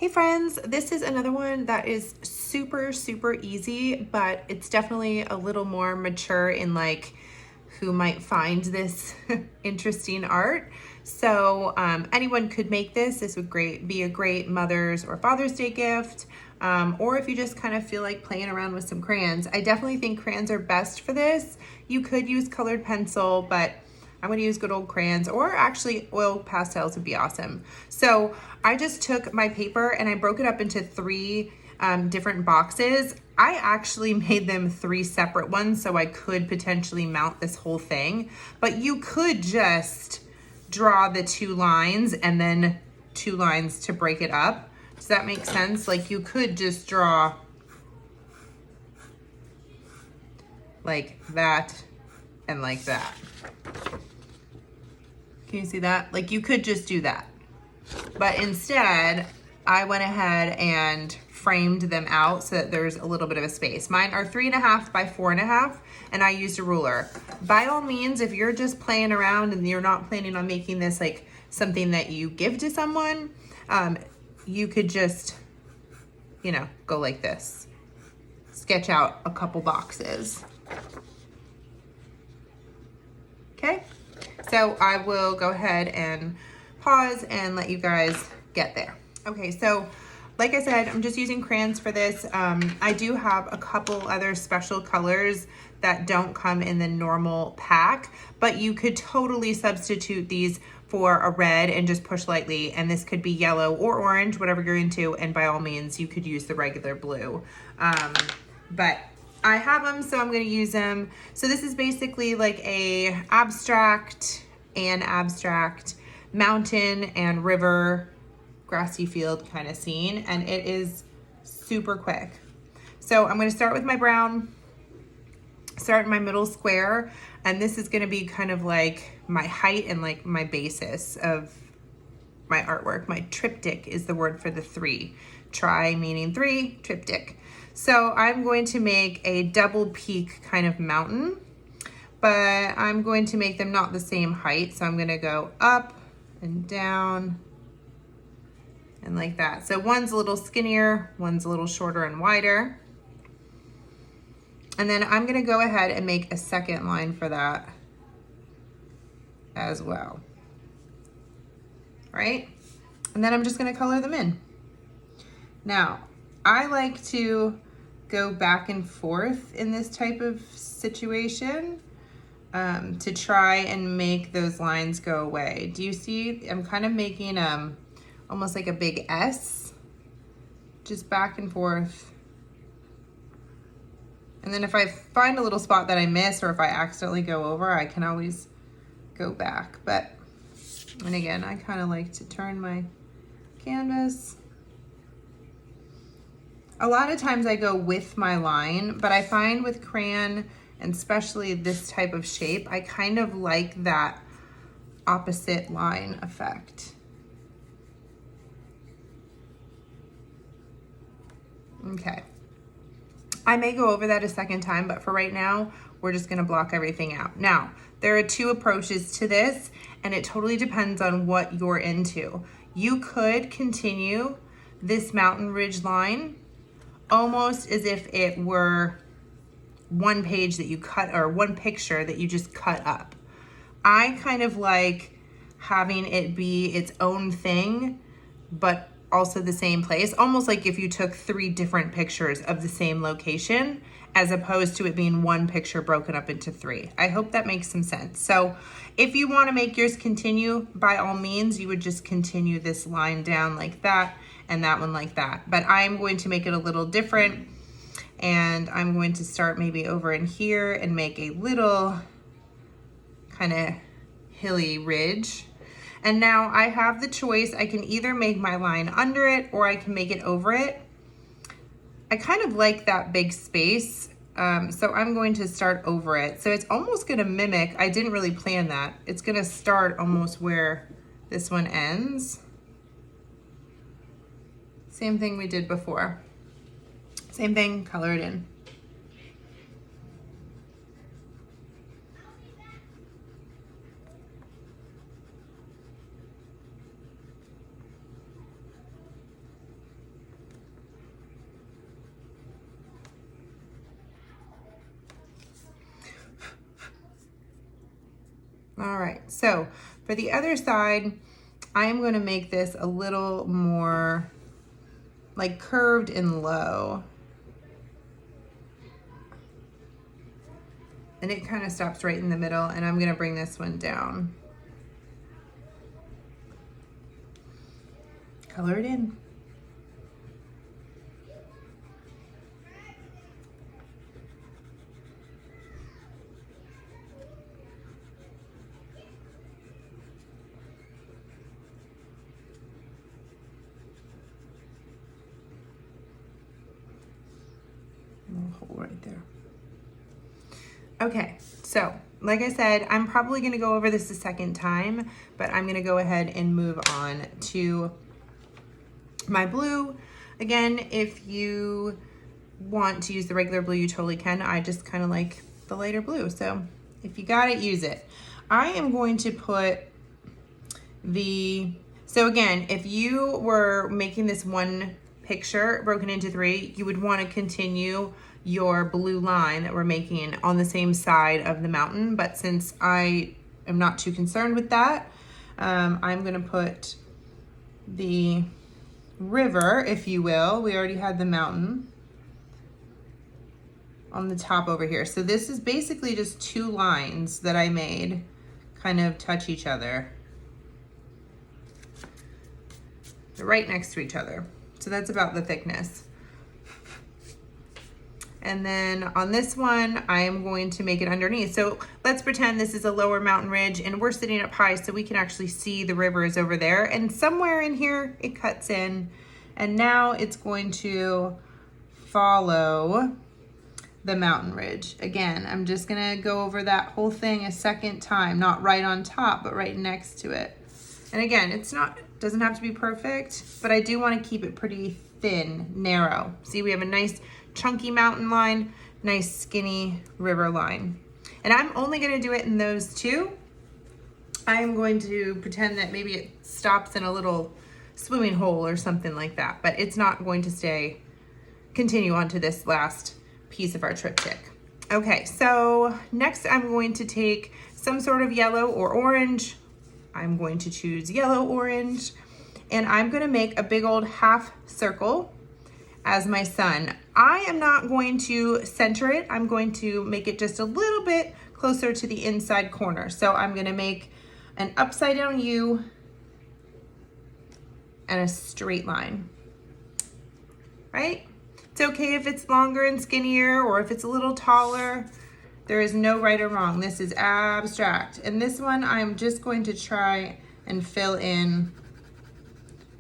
Hey friends, this is another one that is super easy, but it's definitely a little more mature in like who might find this interesting art. So anyone could make this. This would be a great Mother's or Father's Day gift. Or if you just kind of feel like playing around with some crayons. I definitely think crayons are best for this. You could use colored pencil, but I'm gonna use good old crayons, or actually oil pastels would be awesome. So I just took my paper and I broke it up into three different boxes. I actually made them three separate ones so I could potentially mount this whole thing, but you could just draw the two lines and then two lines to break it up. Does that make sense? Like you could just draw like that and like that. Can you see that? Like you could just do that. But instead, I went ahead and framed them out so that there's a little bit of a space. Mine are 3.5 by 4.5, and I used a ruler. By all means, if you're just playing around and you're not planning on making this like something that you give to someone, you could just, you know, go like this. Sketch out a couple boxes. Okay? So I will go ahead and pause and let you guys get there. Okay, so like I said, I'm just using crayons for this. I do have a couple other special colors that don't come in the normal pack, but you could totally substitute these for a red and just push lightly, and this could be yellow or orange, whatever you're into, and by all means, you could use the regular blue. But I have them, so I'm gonna use them. So this is basically like a abstract mountain and river, grassy field kind of scene, and it is super quick. So I'm gonna start with my brown, start in my middle square, and this is gonna be kind of like my height and like my basis of my artwork. My triptych is the word for the three. Tri meaning three, triptych. So I'm going to make a double peak kind of mountain, but I'm going to make them not the same height. So I'm gonna go up and down and like that. So one's a little skinnier, one's a little shorter and wider. And then I'm gonna go ahead and make a second line for that as well, right? And then I'm just gonna color them in. Now, I like to go back and forth in this type of situation to try and make those lines go away. Do you see? I'm kind of making almost like a big S, just back and forth. And then if I find a little spot that I miss, or if I accidentally go over, I can always go back. But, and again, I kind of like to turn my canvas. A lot of times I go with my line, but I find with crayon, and especially this type of shape, I kind of like that opposite line effect. Okay. I may go over that a second time, but for right now, we're just gonna block everything out. Now, there are two approaches to this, and it totally depends on what you're into. You could continue this mountain ridge line almost as if it were one page that you cut, or one picture that you just cut up. I kind of like having it be its own thing, but also the same place, almost like if you took three different pictures of the same location, as opposed to it being one picture broken up into three. I hope that makes some sense. So if you want to make yours continue, by all means, you would just continue this line down like that, and that one like that. But I'm going to make it a little different, and I'm going to start maybe over in here and make a little kind of hilly ridge. And now I have the choice. I can either make my line under it, or I can make it over it. I kind of like that big space, so I'm going to start over it. So it's almost gonna mimic, I didn't really plan that. It's gonna start almost where this one ends. Same thing we did before. Same thing, color it in. All right, so for the other side, I am going to make this a little more like curved and low. And it kind of stops right in the middle, and I'm going to bring this one down. Color it in. Hole right there. Okay, so like I said, I'm probably going to go over this a second time, but I'm going to go ahead and move on to my blue. Again, if you want to use the regular blue, you totally can. I just kind of like the lighter blue, so if you got it, use it. I am going to put so again, if you were making this one picture broken into 3, you would want to continue your blue line that we're making on the same side of the mountain. But since I am not too concerned with that, I'm going to put the river, if you will. We already had the mountain on the top over here. So this is basically just 2 lines that I made kind of touch each other. They're right next to each other. So that's about the thickness. And then on this one, I am going to make it underneath. So let's pretend this is a lower mountain ridge and we're sitting up high so we can actually see the river is over there. And somewhere in here, it cuts in. And now it's going to follow the mountain ridge. Again, I'm just gonna go over that whole thing a second time, not right on top, but right next to it. And again, doesn't have to be perfect, but I do want to keep it pretty thin, narrow. See, we have a nice chunky mountain line, nice skinny river line. And I'm only going to do it in those 2. I am going to pretend that maybe it stops in a little swimming hole or something like that, but it's not going to continue on to this last piece of our triptych. Okay, so next I'm going to take some sort of yellow or orange. I'm going to choose yellow orange, and I'm going to make a big old half circle as my sun. I am not going to center it. I'm going to make it just a little bit closer to the inside corner. So I'm going to make an upside down U and a straight line, right? It's okay if it's longer and skinnier or if it's a little taller. There is no right or wrong. This is abstract. And this one, I'm just going to try and fill in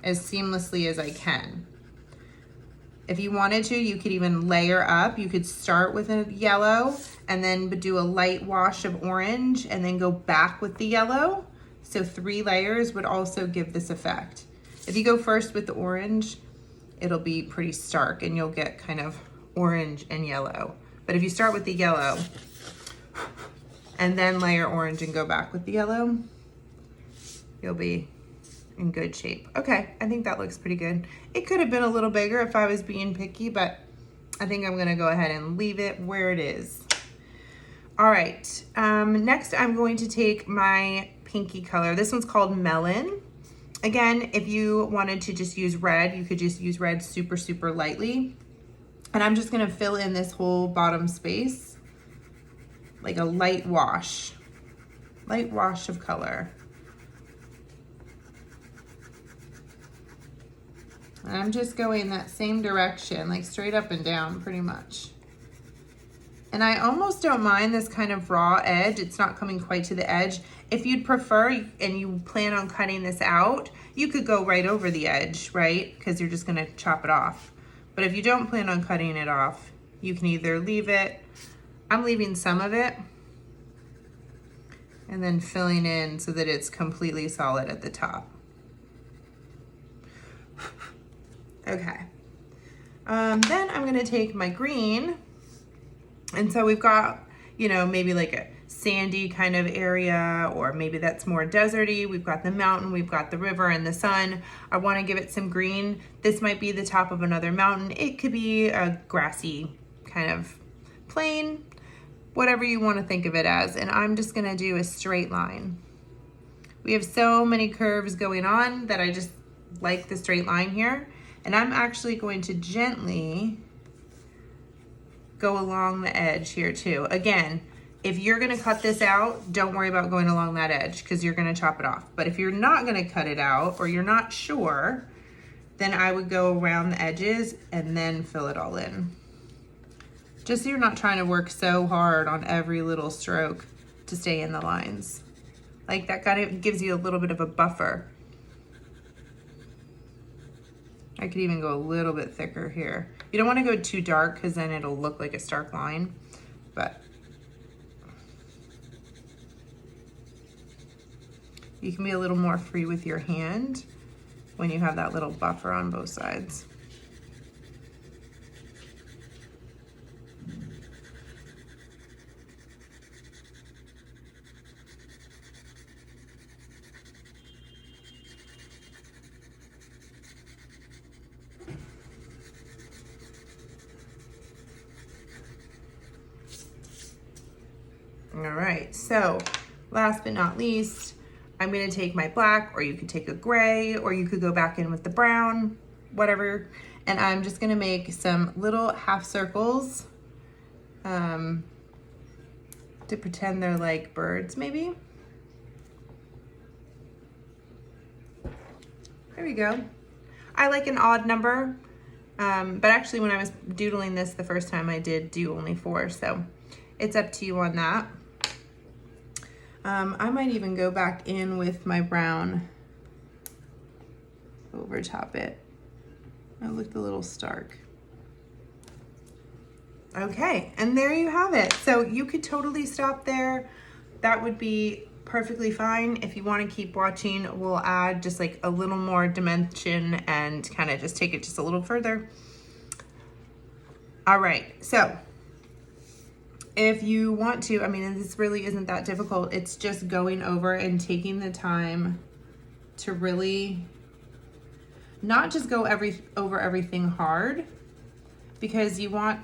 as seamlessly as I can. If you wanted to, you could even layer up. You could start with a yellow and then do a light wash of orange and then go back with the yellow. So 3 layers would also give this effect. If you go first with the orange, it'll be pretty stark and you'll get kind of orange and yellow. But if you start with the yellow and then layer orange and go back with the yellow, you'll be in good shape. Okay, I think that looks pretty good. It could have been a little bigger if I was being picky, but I think I'm gonna go ahead and leave it where it is. All right, next I'm going to take my pinky color. This one's called Melon. Again, if you wanted to just use red, you could just use red super, super lightly. And I'm just gonna fill in this whole bottom space like a light wash of color. And I'm just going that same direction, like straight up and down pretty much. And I almost don't mind this kind of raw edge. It's not coming quite to the edge. If you'd prefer and you plan on cutting this out, you could go right over the edge, right? Because you're just gonna chop it off. But if you don't plan on cutting it off, you can either leave it, I'm leaving some of it, and then filling in so that it's completely solid at the top. Okay. Then I'm gonna take my green, and so we've got, you know, maybe like a sandy kind of area, or maybe that's more deserty. We've got the mountain, we've got the river and the sun. I wanna give it some green. This might be the top of another mountain. It could be a grassy kind of plain, whatever you want to think of it as. And I'm just gonna do a straight line. We have so many curves going on that I just like the straight line here. And I'm actually going to gently go along the edge here too. Again, if you're gonna cut this out, don't worry about going along that edge because you're gonna chop it off. But if you're not gonna cut it out or you're not sure, then I would go around the edges and then fill it all in. Just so you're not trying to work so hard on every little stroke to stay in the lines. Like that kind of gives you a little bit of a buffer. I could even go a little bit thicker here. You don't want to go too dark because then it'll look like a stark line, but you can be a little more free with your hand when you have that little buffer on both sides. All right, so last but not least, I'm gonna take my black, or you could take a gray, or you could go back in with the brown, whatever. And I'm just gonna make some little half circles to pretend they're like birds, maybe. There we go. I like an odd number, but actually when I was doodling this the first time, I did do only 4, so it's up to you on that. I might even go back in with my brown over top it. It looked a little stark. Okay, and there you have it. So you could totally stop there. That would be perfectly fine. If you want to keep watching, we'll add just like a little more dimension and kind of just take it just a little further. All right, so if you want to, I mean, this really isn't that difficult. It's just going over and taking the time to really not just go over everything hard, because you want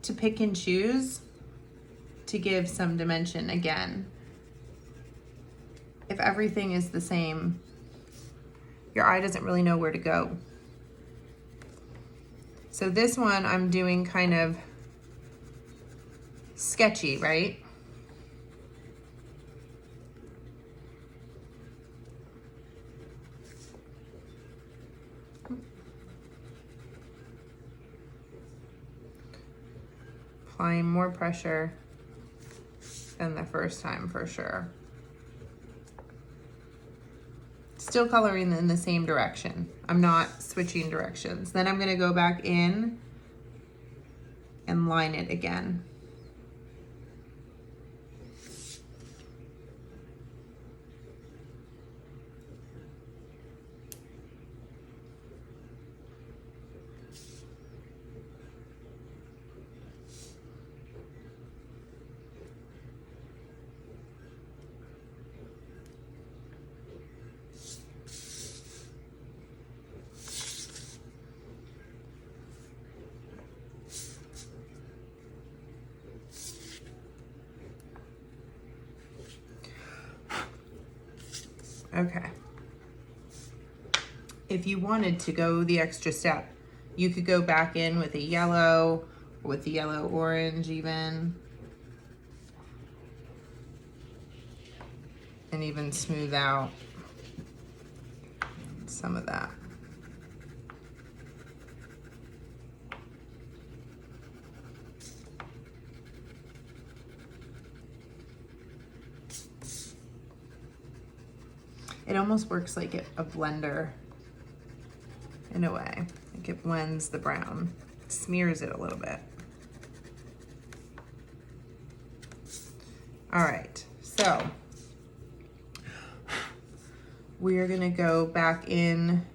to pick and choose to give some dimension. Again, if everything is the same, your eye doesn't really know where to go. So this one I'm doing kind of sketchy, right? Applying more pressure than the first time for sure. Still coloring in the same direction. I'm not switching directions. Then I'm gonna go back in and line it again. Okay. If you wanted to go the extra step, you could go back in with a yellow, or with the yellow orange even, and even smooth out some of that. It almost works like a blender in a way. Like it blends the brown, smears it a little bit. All right, so we are gonna go back in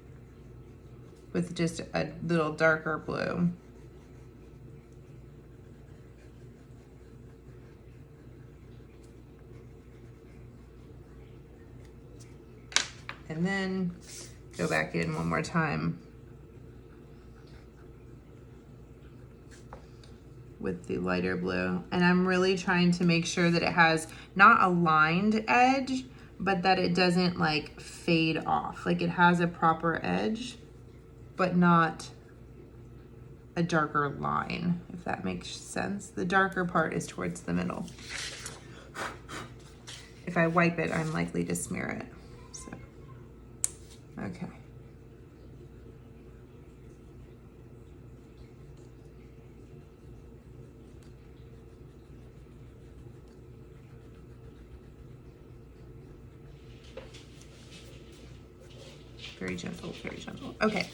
with just a little darker blue. And then go back in one more time with the lighter blue. And I'm really trying to make sure that it has not a lined edge, but that it doesn't like fade off. Like it has a proper edge, but not a darker line, if that makes sense. The darker part is towards the middle. If I wipe it, I'm likely to smear it. So, okay. Very gentle, very gentle. Okay.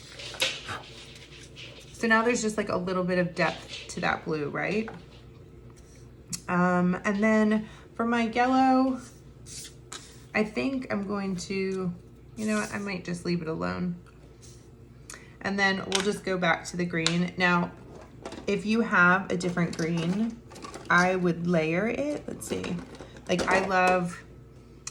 So now there's just like a little bit of depth to that blue, right? And then for my yellow, I think I'm going to, you know what, I might just leave it alone. And then we'll just go back to the green. Now, if you have a different green, I would layer it. Let's see. Like I love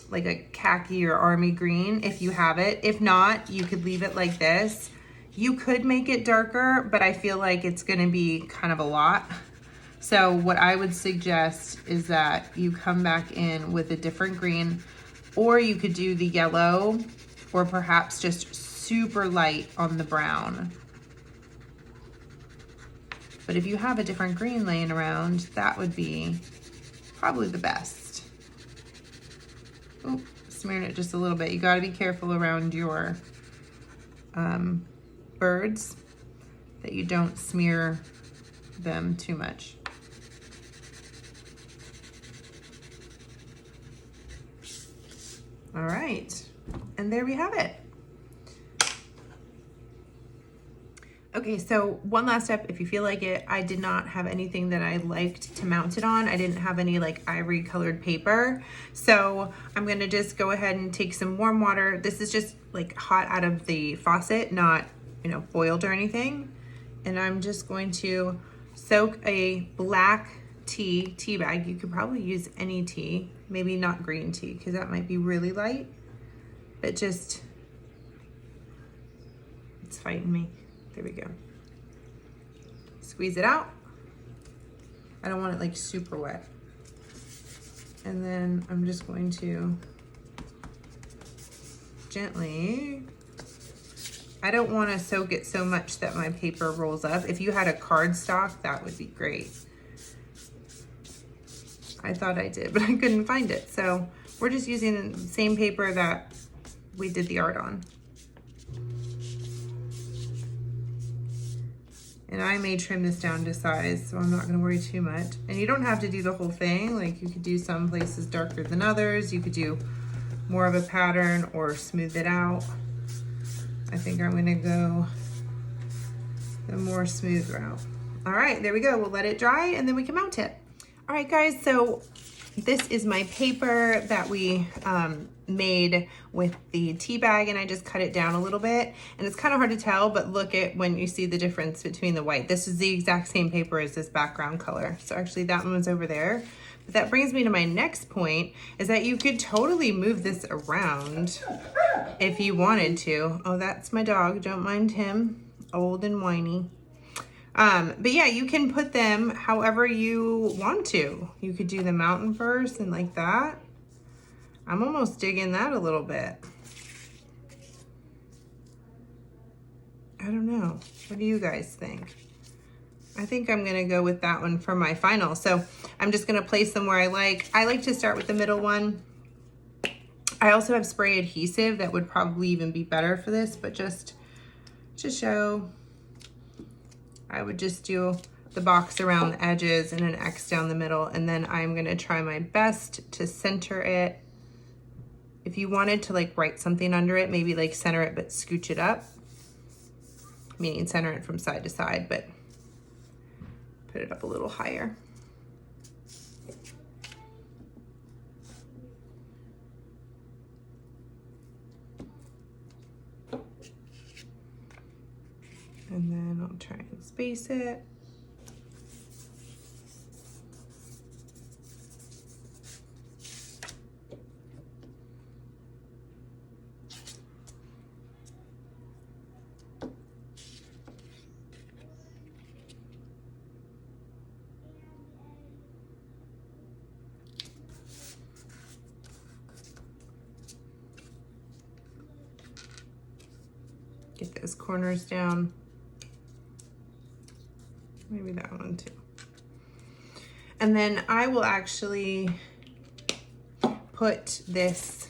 like a khaki or army green if you have it. If not, you could leave it like this. You could make it darker, but I feel like it's gonna be kind of a lot. So what I would suggest is that you come back in with a different green, or you could do the yellow, or perhaps just super light on the brown. But if you have a different green laying around, that would be probably the best. Oop, smearing it just a little bit. You gotta be careful around your birds that you don't smear them too much. All right, and there we have it. Okay, so one last step, if you feel like it, I did not have anything that I liked to mount it on. I didn't have any like ivory colored paper. So I'm gonna just go ahead and take some warm water. This is just like hot out of the faucet, not, you know, boiled or anything. And I'm just going to soak a black tea bag. You could probably use any tea, maybe not green tea, because that might be really light, but just, it's fighting me. There we go. Squeeze it out. I don't want it like super wet. And then I'm just going to gently, I don't want to soak it so much that my paper rolls up. If you had a cardstock, that would be great. I thought I did, but I couldn't find it. So we're just using the same paper that we did the art on. And I may trim this down to size, so I'm not gonna worry too much. And you don't have to do the whole thing. Like you could do some places darker than others. You could do more of a pattern or smooth it out. I think I'm gonna go the more smooth route. All right, there we go. We'll let it dry and then we can mount it. All right, guys, so this is my paper that we made with the tea bag, and I just cut it down a little bit. And it's kind of hard to tell, but look at when you see the difference between the white. This is the exact same paper as this background color. So actually that one was over there. But that brings me to my next point, is that you could totally move this around if you wanted to. Oh, that's my dog, don't mind him, old and whiny. But yeah, you can put them however you want to. You could do the mountain first and like that. I'm almost digging that a little bit. I don't know. What do you guys think? I think I'm gonna go with that one for my final. So I'm just gonna place them where I like. I like to start with the middle one. I also have spray adhesive that would probably even be better for this, but just to show, I would just do the box around the edges and an X down the middle, and then I'm gonna try my best to center it. If you wanted to like write something under it, maybe like center it but scooch it up, meaning center it from side to side, but put it up a little higher. And then I'll try and space it. Get those corners down. Maybe that one too. And then I will actually put this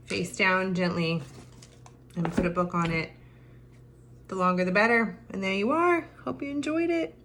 face down gently and put a book on it. The longer the better. And there you are. Hope you enjoyed it.